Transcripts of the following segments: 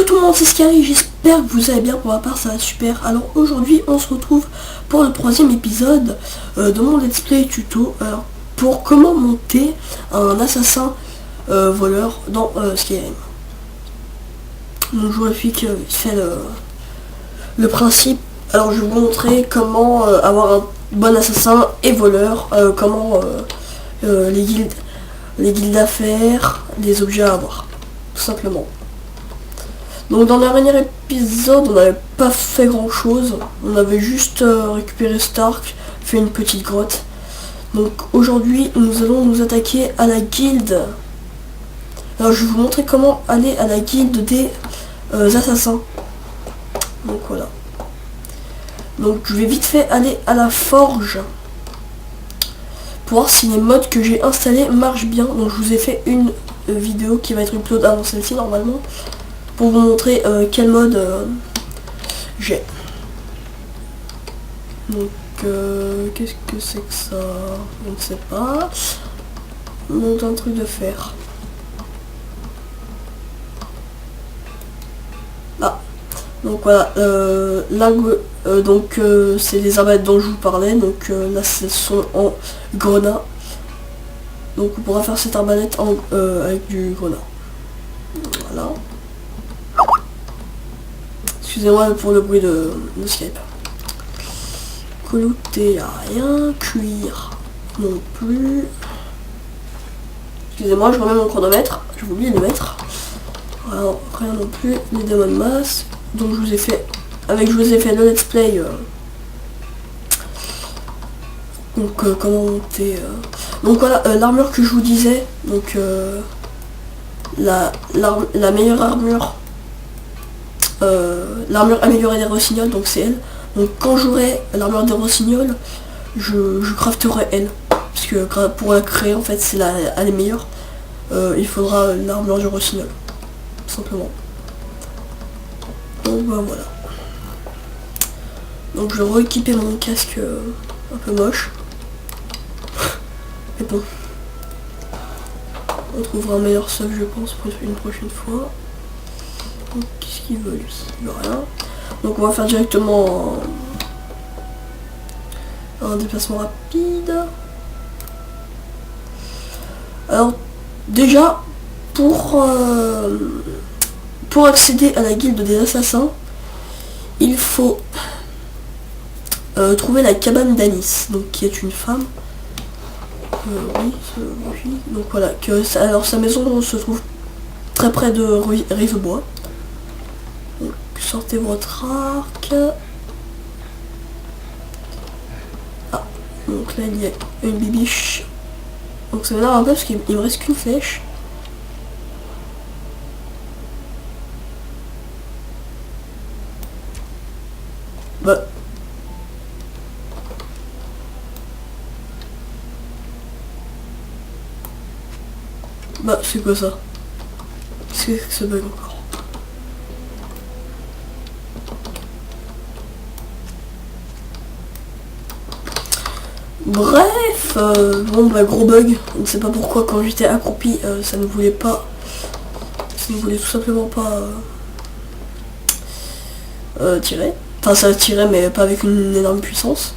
tout le monde, c'est Scary, j'espère que vous allez bien. Pour ma part ça va super. Alors aujourd'hui on se retrouve pour le troisième épisode de mon let's play tuto pour comment monter un assassin voleur dans Skyrim. Donc je vous explique vite fait le principe. Alors je vais vous montrer comment avoir un bon assassin et voleur, comment les guildes à faire, les objets à avoir, tout simplement. Donc dans le dernier épisode on n'avait pas fait grand chose, on avait juste récupéré Stark, fait une petite grotte. Donc aujourd'hui nous allons nous attaquer à la guilde. Alors je vais vous montrer comment aller à la guilde des assassins. Donc voilà. Donc je vais vite fait aller à la forge pour voir si les mods que j'ai installés marchent bien. Donc je vous ai fait une vidéo qui va être upload avant celle-ci normalement, pour vous montrer quel mode j'ai. Donc qu'est-ce que c'est que ça? On ne sait pas. Monte un truc de fer. Ah, donc voilà, là donc c'est les arbalètes dont je vous parlais. Donc là ce sont en grenat. Donc on pourra faire cette arbalète avec du grenat. Voilà. Excusez-moi pour le bruit de Skype. Clouter, y a rien. Cuir non plus. Excusez-moi, je remets mon chronomètre. J'ai oublié de le mettre. Voilà, rien non plus. Les démons de masse. Donc je vous ai fait le let's play. Donc comment monter. Donc voilà, l'armure que je vous disais. Donc la meilleure armure. L'armure améliorée des rossignols, donc c'est elle. Donc quand j'aurai l'armure des rossignols, je crafterai elle. Parce que pour la créer en fait c'est elle est meilleure. Il faudra l'armure du rossignol. Tout simplement. Donc bah, voilà. Donc je vais rééquiper mon casque un peu moche. Mais bon. On trouvera un meilleur socle je pense pour une prochaine fois. Qu'est-ce qu'il veut lui? Il veut rien. Donc on va faire directement un déplacement rapide. Alors déjà pour accéder à la guilde des assassins, il faut trouver la cabane d'Anis, donc qui est une femme. Oui, donc voilà. Alors sa maison se trouve très près de Rivebois. Donc sortez votre arc. Ah, donc là il y a une bibiche. Donc ça m'énerve un peu parce qu'il me reste qu'une flèche. Bah c'est quoi ça? C'est que ce bug encore. Bref, bon bah gros bug. On ne sait pas pourquoi quand j'étais accroupi ça ne voulait pas. Ça ne voulait tout simplement pas tirer. Enfin ça tirait mais pas avec une énorme puissance.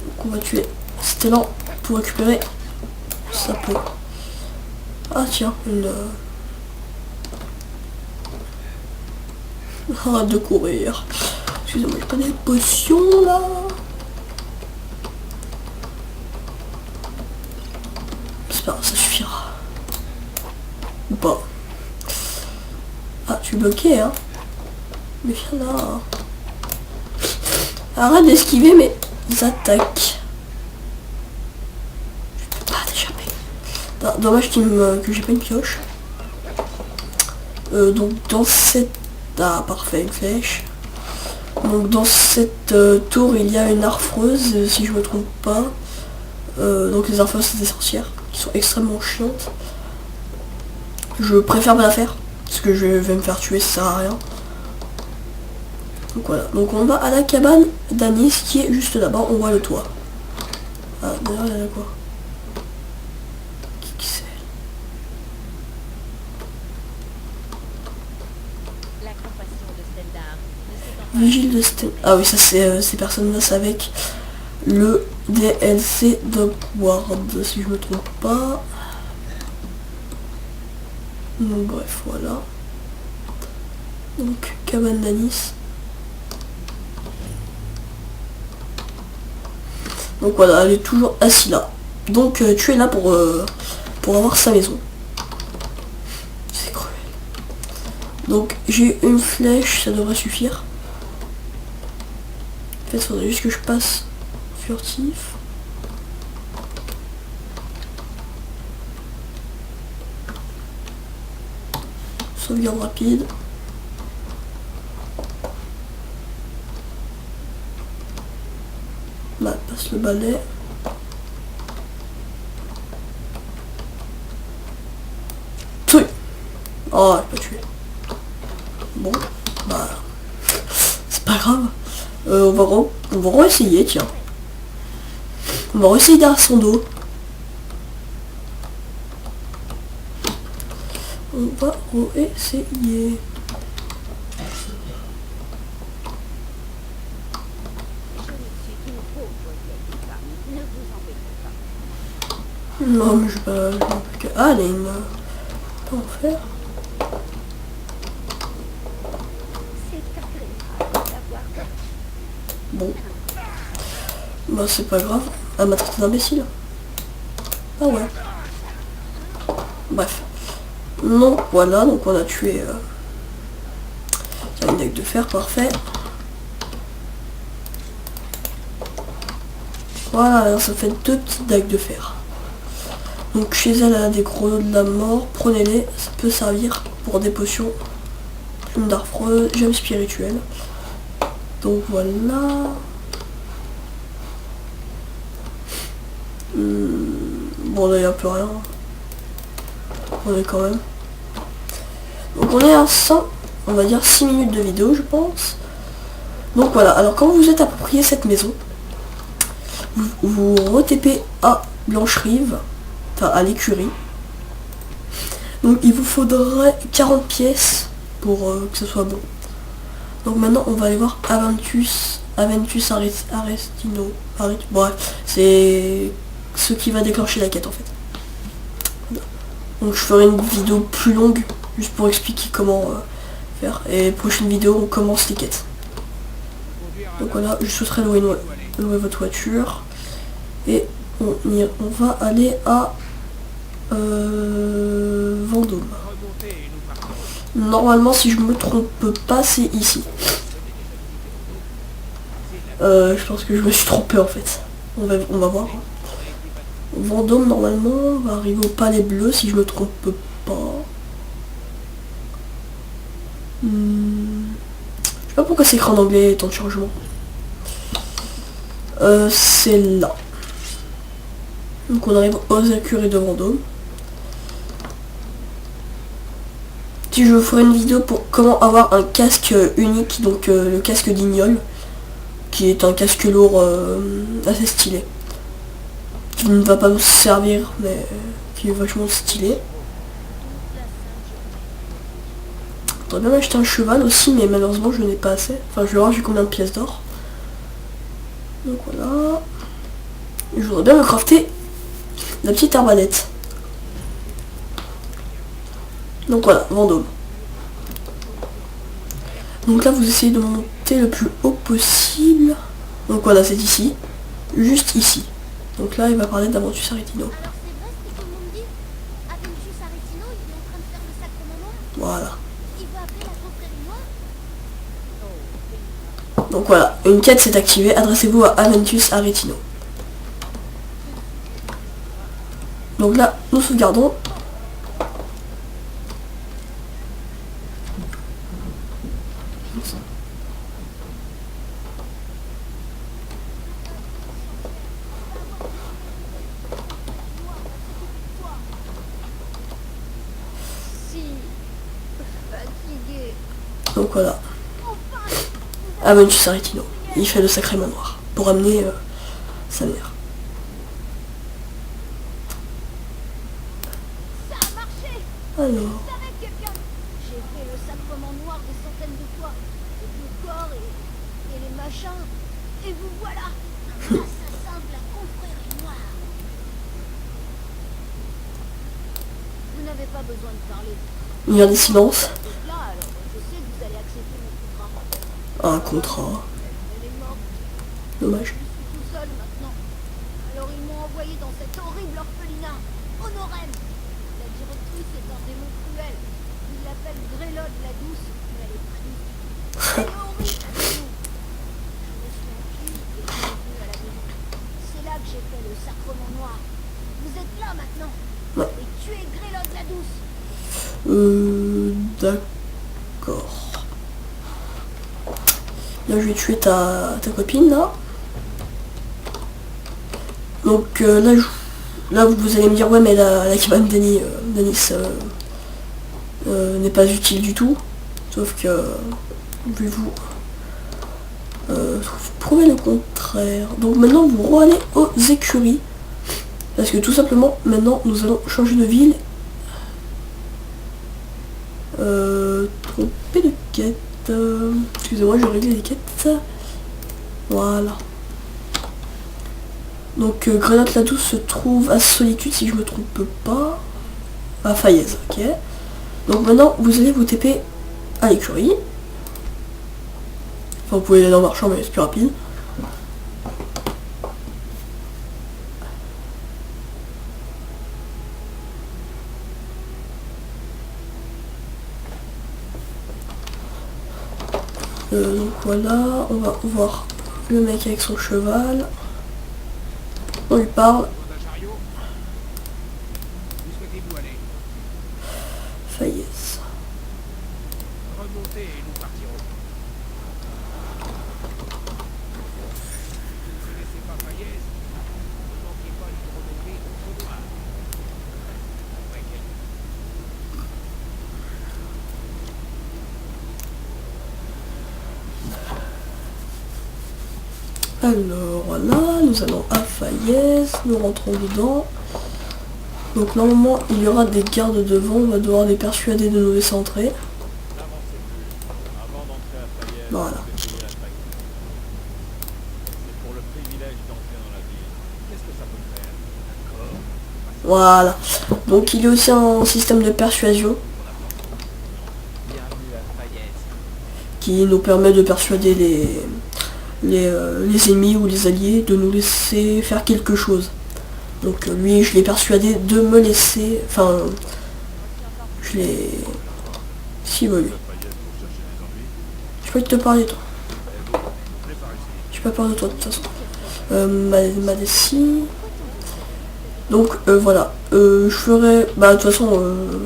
Donc on va tuer cet élan pour récupérer sa peau. Ah tiens, arrête de courir. Excusez-moi, j'ai pas des potions là. J'espère que ça suffira. Ou pas. Ah, tu es bloqué hein. Mais viens là. Arrête d'esquiver mes attaques. Je peux pas t'échapper. Dommage que j'ai pas une pioche. Donc dans cette... Ah parfait, une flèche. Donc dans cette tour il y a une harfreuse si je me trompe pas. Donc les harfreuses c'est des sorcières qui sont extrêmement chiantes. Je préfère pas la faire parce que je vais me faire tuer, ça sert à rien. Donc voilà, donc on va à la cabane d'Anis qui est juste là-bas, on voit le toit. Ah d'ailleurs il y a quoi? Qui c'est? Vigile de Sten. Ah oui, ça c'est ces personnes-là, c'est avec le DLC d'Upward, si je me trompe pas. Donc bref, voilà. Donc, cabane d'Anis. Donc voilà, elle est toujours assise là. Donc tu es là pour avoir sa maison. C'est cruel. Donc j'ai une flèche, ça devrait suffire. En fait, il faudrait juste que je passe furtif. Sauvegarde rapide. Bah, passe le balai. Truc. Oh, elle pas tué. Bon, bah, c'est pas grave. On va re-essayer, tiens. On va re-essayer derrière son dos. On va re-essayer. Non, mais je vais pas que... Ah, elle a une... Pas en faire. Bon. Bah, c'est pas grave. Elle m'a traité d'imbécile. Ah ouais. Bref. Non, voilà, donc on a tué... une dague de fer, parfait. Voilà, alors ça fait 2 petites dagues de fer. Donc chez elle, elle a des gros de la mort, prenez-les, ça peut servir pour des potions. Plume d'affreux, gemme spirituelle. Donc voilà. Bon là il n'y a plus rien. On est quand même. Donc on est à 100, on va dire 6 minutes de vidéo je pense. Donc voilà, alors quand vous êtes approprié cette maison, vous re-TP à Blancherive, enfin à l'écurie. Donc il vous faudrait 40 pièces pour que ce soit bon. Donc maintenant on va aller voir Aventus Arestino. Bref, c'est ce qui va déclencher la quête en fait. Donc je ferai une vidéo plus longue juste pour expliquer comment faire. Et prochaine vidéo on commence les quêtes. Donc voilà, je souhaiterais louer votre voiture. Et on va aller à Vendôme. Normalement si je me trompe pas c'est ici. Je pense que je me suis trompé en fait. On va voir. Vendôme normalement on va arriver au Palais Bleu si je me trompe pas. Je sais pas pourquoi c'est écrit en anglais tant de changements. C'est là. Donc on arrive aux écuries de Vendôme. Si je ferai une vidéo pour comment avoir un casque unique, donc le casque d'Ignol, qui est un casque lourd assez stylé. Qui ne va pas me servir, mais qui est vachement stylé. J'aurais bien acheté un cheval aussi, mais malheureusement je n'ai pas assez. Enfin je vais voir j'ai combien de pièces d'or. Donc voilà. Et je voudrais bien me crafter la petite arbalète. Donc voilà, Vendôme. Donc là vous essayez de monter le plus haut possible. Donc voilà, c'est ici. Juste ici. Donc là il va parler d'Aventus Arretino. Voilà. Donc voilà, une quête s'est activée, adressez-vous à Aventus Arretino. Donc là, nous sauvegardons. Donc voilà. Aventus Arretino. Il fait le sacré manoir pour amener sa mère. Alors. corps et les machins. Et vous voilà. L'assassin de la confrérie noire. Vous n'avez pas besoin de parler. Il y a des silences. Vous êtes là, alors je sais que vous allez accepter mon contrat. Un contrat. Elle est morte. Dommage. Je suis tout seul maintenant. Alors ils m'ont envoyé dans cet horrible orphelinat. Honorem. La directrice est un démon cruel. Il l'appelle Grélode la douce, mais elle est pas douce. Elle est horrible avec nous. Je me suis enfuie et je suis revenue à la maison. C'est là que j'ai fait le sacrement noir. Vous êtes là maintenant. Ouais. Et tuez Grélode la douce. D'accord. Là, je vais tuer ta copine, là. Donc, là, vous allez me dire, ouais, mais la cabane d'Anis n'est pas utile du tout. Sauf que, vous prouvez le contraire. Donc, maintenant, vous re-allez aux écuries. Parce que, tout simplement, maintenant, nous allons changer de ville. Tromper de quête. Excusez-moi, je règle les quêtes. Voilà. Donc Grélode la douce se trouve à Solitude, si je me trompe pas. À Faillaise, ok. Donc maintenant, vous allez vous TP à l'écurie. Enfin, vous pouvez aller dans le marchand, mais c'est plus rapide. Donc voilà, on va voir le mec avec son cheval. On lui parle. Faillaise. Remontez et nous partirons. Vous ne connaissez pas Faillaise? Ne manquez pas de remonter au noir. Après quelques... Alors voilà, nous allons à Faillaise, nous rentrons dedans. Donc normalement il y aura des gardes devant, on va devoir les persuader de nous laisser entrer. N'avancez plus. Avant d'entrer à Faillaise, Voilà. vous devez payer la taxe. C'est pour le privilège d'entrer dans la ville. Qu'est-ce que ça peut faire? D'accord. Voilà. Donc il y a aussi un système de persuasion Bienvenue à Faillaise. qui nous permet de persuader les ennemis ou les alliés de nous laisser faire quelque chose. Donc lui, je l'ai persuadé de me laisser... Enfin, je l'ai... Si, bah lui. Je peux te parler, toi. Je peux pas parler de toi, de toute façon. Madessi. Donc, voilà. Je ferai... Bah, de toute façon,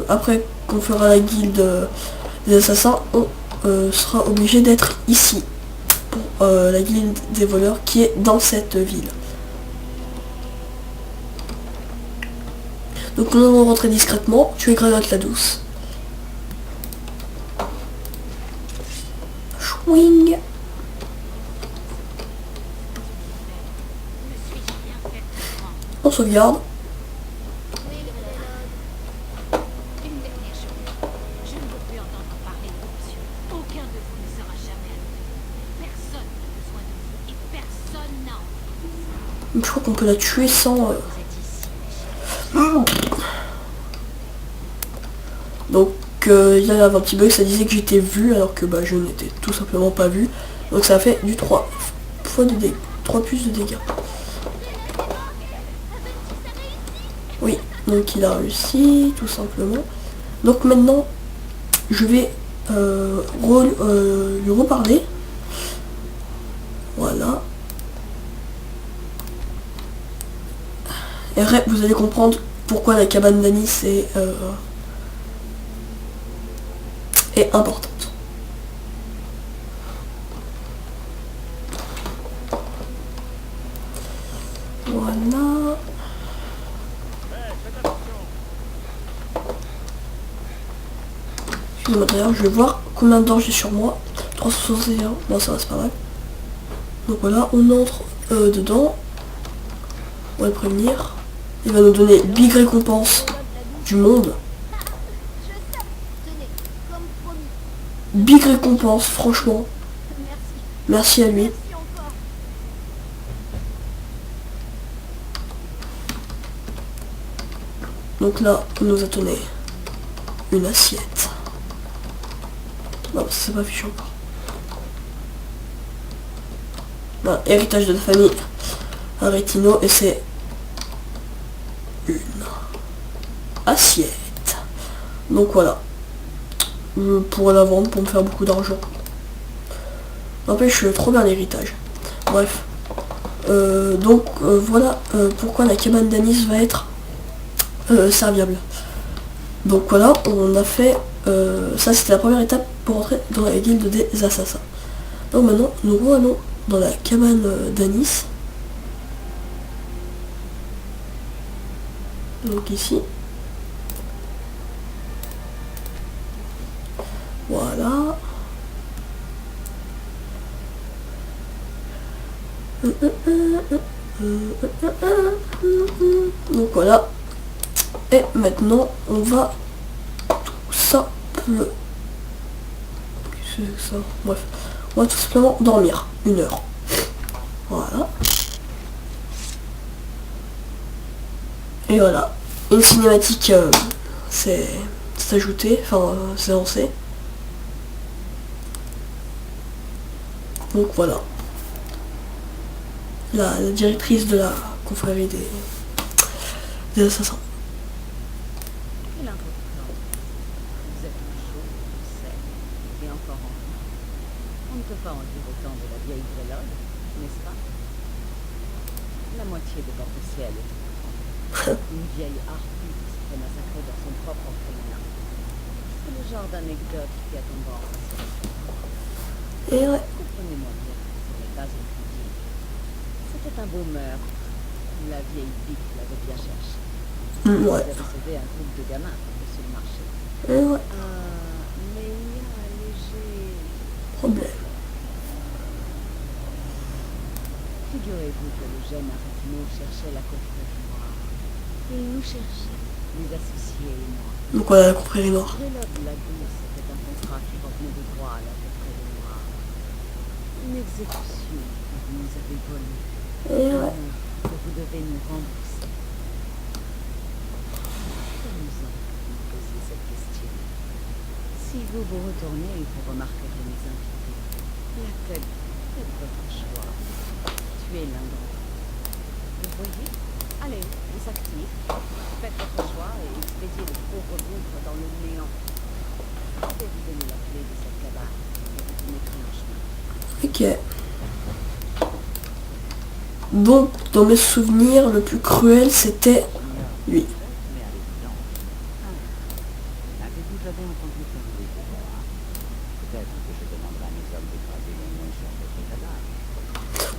après qu'on fera la guilde des assassins, on sera obligé d'être ici. Pour la guilde des voleurs qui est dans cette ville. Donc nous allons rentrer discrètement, tuer Grélode la douce. Chouing. On sauvegarde. Oui, Grélode. Une dernière chose. Je ne veux plus entendre parler d'option. Aucun de vous ne sera jamais à personne n'a besoin de vous et personne n'a envie. Je crois qu'on peut la tuer sans... Vous êtes ici. Donc il y avait un petit bug, ça disait que j'étais vu alors que bah, je n'étais tout simplement pas vu. Donc ça a fait du 3 fois de dégâts, 3 plus de dégâts. Oui, donc il a réussi tout simplement. Donc maintenant je vais lui reparler. Voilà. Et après, vous allez comprendre pourquoi la cabane d'Anis est importante. Voilà. Excusez-moi d'ailleurs, je vais voir combien de j'ai sur moi. 361, bon ça va, c'est pas mal. Donc voilà, on entre dedans. On va le prévenir. Il va nous donner big récompense du monde. Je sais. Tenez, comme promis. Big récompense, franchement. Merci Merci à lui. Merci encore. Donc là, on nous a donné une assiette. Non, ça c'est pas affiché encore. Voilà, héritage de la famille Aretino, et c'est une assiette. Donc voilà. Je pourrais la vendre pour me faire beaucoup d'argent. N'empêche, trop bien l'héritage. Bref. Voilà pourquoi la cabane d'Anis va être serviable. Donc voilà, on a fait... ça c'était la première étape pour entrer dans la guilde des assassins. Donc maintenant, nous allons dans la cabane d'Anis. Donc ici. Voilà. Donc voilà. Et maintenant, on va tout simplement... Qu'est-ce que c'est que ça? Bref. On va tout simplement dormir 1 heure. Voilà. Et voilà. Une cinématique c'est ajouté, enfin c'est lancé. Donc voilà. La directrice de la confrérie des assassins. Quel important. Vous êtes chaud, sec et encore en vie. On ne peut pas en dire autant de la vieille Grélode, n'est-ce pas? La moitié de votre ciel est une vieille harpie qui se fait massacrer dans son propre orphelinat. C'est le genre d'anecdote qui a tombé en face. Et ouais. Comprenez-moi bien, ce n'est pas une critique. C'était un beau meurtre. La vieille pique l'avait bien cherché. Ouais. Vous avez sauvé un groupe de gamins sur le marché. Et ouais. Mais il y a un léger Problème. Figurez-vous que le jeune Aretino cherchait la confrérie noire. Et il nous cherchait, les associés et moi. Donc voilà la confrérie noire. Grélode la douce était un contrat qui revenait de droit à la confrérie noire. Une exécution que vous nous avez volée. Et ouais. Que vous devez nous rembourser. C'est amusant de me poser cette question. Si vous vous retournez, vous remarquerez mes invités. Laquelle faites votre choix. Tuez l'un d'entre eux. Vous voyez? Allez, on s'active. Faites votre choix et expédiez le pauvre gouffre dans le néant. Je vais vous donner la clé de cette cabane et vous mettrez en chemin. Ok. Donc, dans mes souvenirs, le plus cruel, c'était lui. Mais allez dedans. Avez-vous jamais entendu parler de moi? Peut-être que je demanderai à mes hommes de graver les noms sur votre cadavre.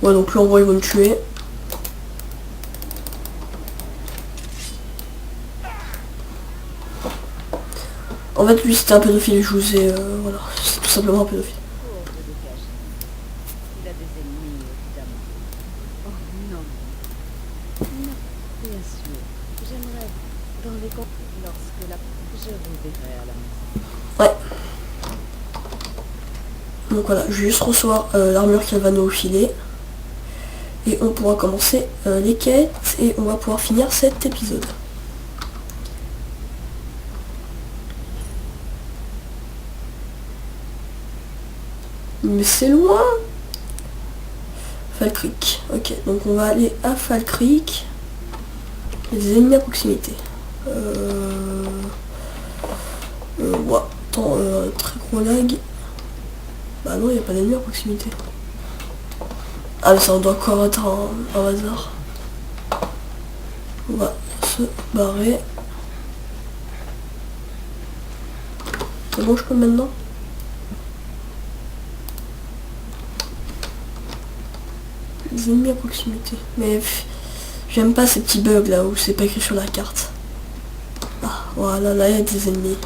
Ouais, donc lui, en gros, ils vont me tuer. En fait, lui, c'était un pédophile, je vous ai... voilà, c'est tout simplement un pédophile. Pauvre de Cagé. Il a des ennemis, évidemment. Oh non. Non, bien sûr. J'aimerais, dans les comptes, lorsque la... Je vous verrai à la maison. Ouais. Donc voilà, je vais juste recevoir l'armure Calvano au filet. Et on pourra commencer les quêtes et on va pouvoir finir cet épisode. Mais c'est loin. Fall Creek. Ok, donc on va aller à Fall Creek. Il y a des ennemis à proximité. Ouais. Attends, très gros lag. Bah non, il n'y a pas d'ennemis à proximité. Ah mais ça on doit encore être un hasard. On va se barrer. C'est bon, je peux maintenant? Des ennemis à proximité. Mais j'aime pas ces petits bugs là où c'est pas écrit sur la carte. Ah voilà, là il y a des ennemis.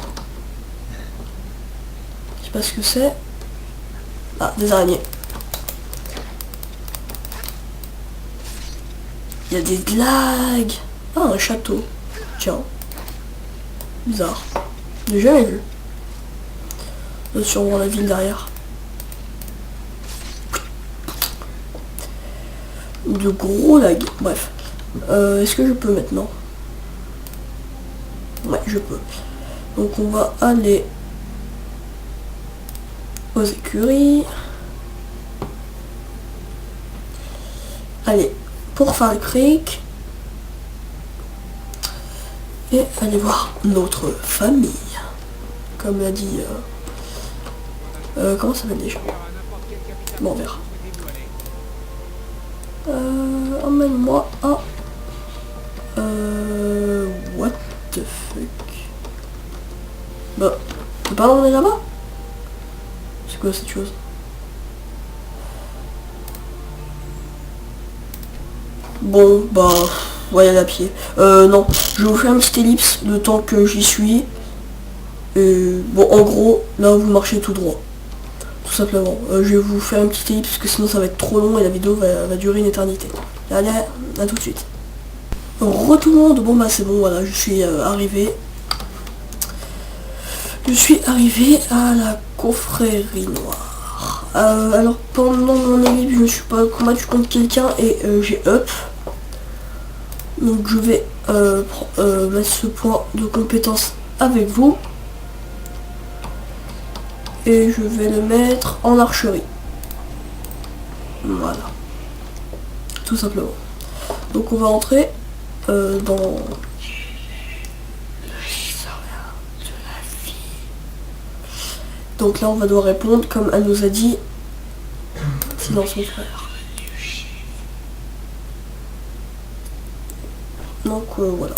Je sais pas ce que c'est. Ah, des araignées. Il y a des lags. Ah, un château. Tiens. Bizarre. J'ai jamais vu. On va sûrement la ville derrière. de gros lag. Bref. Est-ce que je peux maintenant? Ouais, je peux. Donc on va aller aux écuries. Allez, pour Far Creek. Et aller voir notre famille. Comme l'a dit... comment ça s'appelle déjà? Bon, on verra. Emmène-moi à... what the fuck? Bah, c'est pas on est là-bas? C'est quoi cette chose? Bon, bah, voyez à pied. Non, je vais vous faire une petite ellipse le temps que j'y suis. Et bon, en gros, là vous marchez tout droit. Tout simplement. Je vais vous faire une petite ellipse parce que sinon ça va être trop long et la vidéo va durer une éternité. Allez, à tout de suite. Re tout le monde, bon bah c'est bon, voilà, je suis arrivé. Je suis arrivé à la confrérie noire. Alors pendant mon ellipse, je me suis pas combattu contre quelqu'un et j'ai up. Donc je vais mettre ce point de compétence avec vous. Et je vais le mettre en archerie. Voilà. Tout simplement. Donc on va entrer dans... Donc là on va devoir répondre comme elle nous a dit. Sinon son frère. Donc voilà.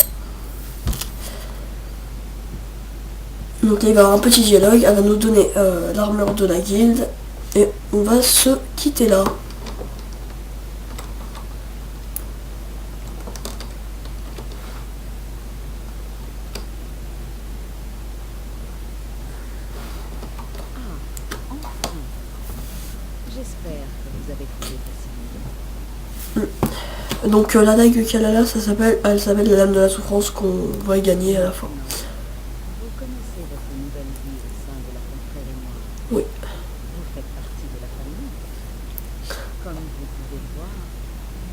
Donc là il va y avoir un petit dialogue, elle va nous donner l'armure de la guilde et on va se quitter là. J'espère que vous avez trouvé facilement. Donc la dague qu'elle a là, elle s'appelle la lame de la souffrance qu'on va gagner à la fin. Vous connaissez votre nouvelle vie au sein de la confrérie noire. Oui. Vous faites partie de la famille. Comme vous pouvez le voir,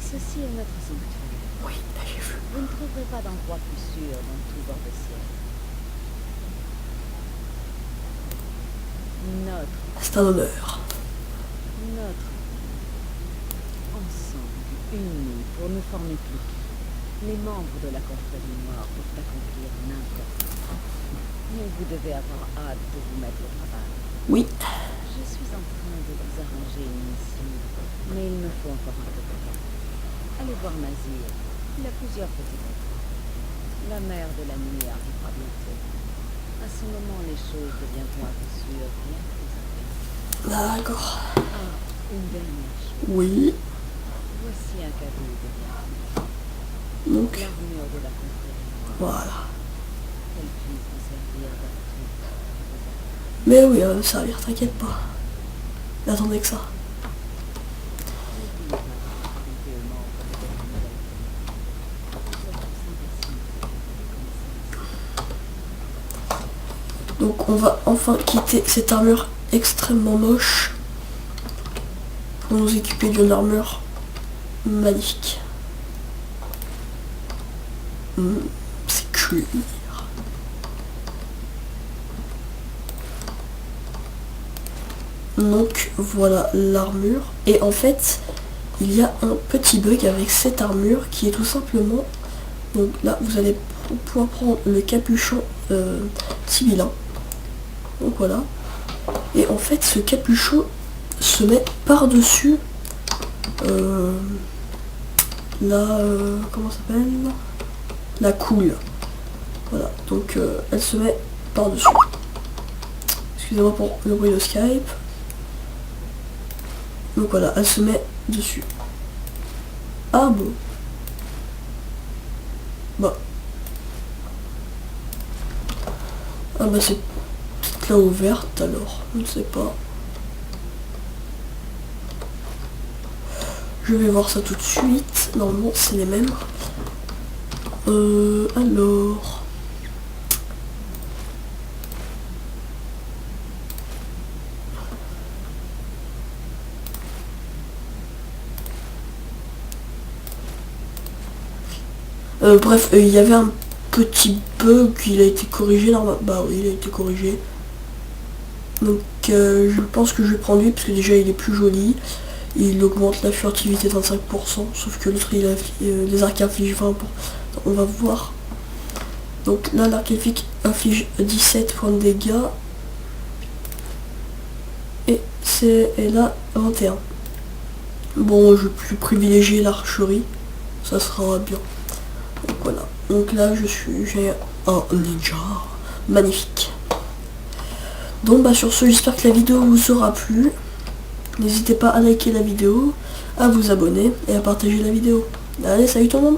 ceci est notre sanctuaire. Oui, là j'ai vu. Vous ne trouverez pas d'endroit plus sûr dans tout bord de ciel. C'est un honneur. Ensemble, unis pour nous former plus. Les membres de la confrérie noire peuvent accomplir n'importe quoi. Mais vous devez avoir hâte de vous mettre au travail. Oui. Je suis en train de vous arranger une mission, mais il me faut encore un peu de temps. Allez voir Nazir. Il a plusieurs petits enfants. La mère de la nuit arrivera bientôt. À ce moment, les choses deviendront à coup sûr bien plus intéressantes. D'accord. Ah, une dernière chose. Oui. Voici un cadeau de bienvenue. Donc, L'armure de la confrérie noire. voilà. Qu'elle puisse vous servir d'atout. Mais oui, elle va me servir, t'inquiète pas. J'attendais que ça. N'oubliez pas de présenter aux membres de votre nouvelle famille. Votre sympathie. Donc on va enfin quitter cette armure extrêmement moche pour nous équiper d'une armure magnifique. C'est cuir. Donc voilà l'armure. Et en fait, il y a un petit bug avec cette armure qui est tout simplement... Donc là, vous allez pouvoir prendre le capuchon sibyllin. Donc voilà. Et en fait, ce capuchon se met par-dessus comment ça s'appelle, la coule. Voilà. Donc elle se met par-dessus. Excusez-moi pour le bruit de Skype. Donc voilà, elle se met dessus. Ah bon. Bah. Ah bah c'est peut-être là ouverte alors. Je ne sais pas. Je vais voir ça tout de suite. Normalement c'est les mêmes. Alors. Bref, il y avait un petit bug, il a été corrigé normalement. Bah oui, il a été corrigé. Donc je pense que je vais prendre lui parce que déjà il est plus joli. Il augmente la furtivité de 25%, sauf que l'autre il a les arcs infligent 20%. On va voir. Donc là l'arc inflige 17 points de dégâts. Et là 21. Bon, je vais plus privilégier l'archerie. Ça sera bien. Donc voilà. Donc là j'ai un ninja magnifique. Donc bah sur ce, j'espère que la vidéo vous aura plu. N'hésitez pas à liker la vidéo, à vous abonner et à partager la vidéo. Allez, salut tout le monde!